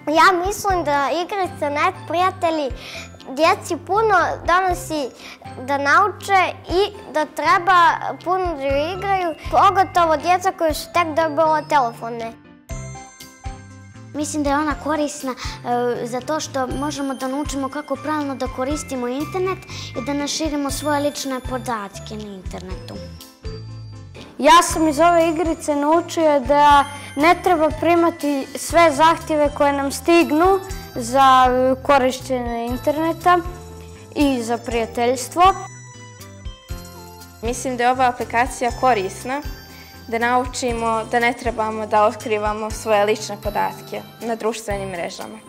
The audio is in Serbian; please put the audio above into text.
Ja mislim da igrice Net prijatelji djeci puno donosi da nauče i da treba puno da igraju, pogotovo djeca koji su tek dobila telefone. Mislim da je ona korisna zato što možemo da naučimo kako pravilno da koristimo internet i da ne širimo svoje lične podatke na internetu. Ja sam iz ove igrice naučio da ne treba primati sve zahtjeve koje nam stignu za korištenje interneta i za prijateljstvo. Mislim da je ova aplikacija korisna, da naučimo da ne trebamo da otkrivamo svoje lične podatke na društvenim mrežama.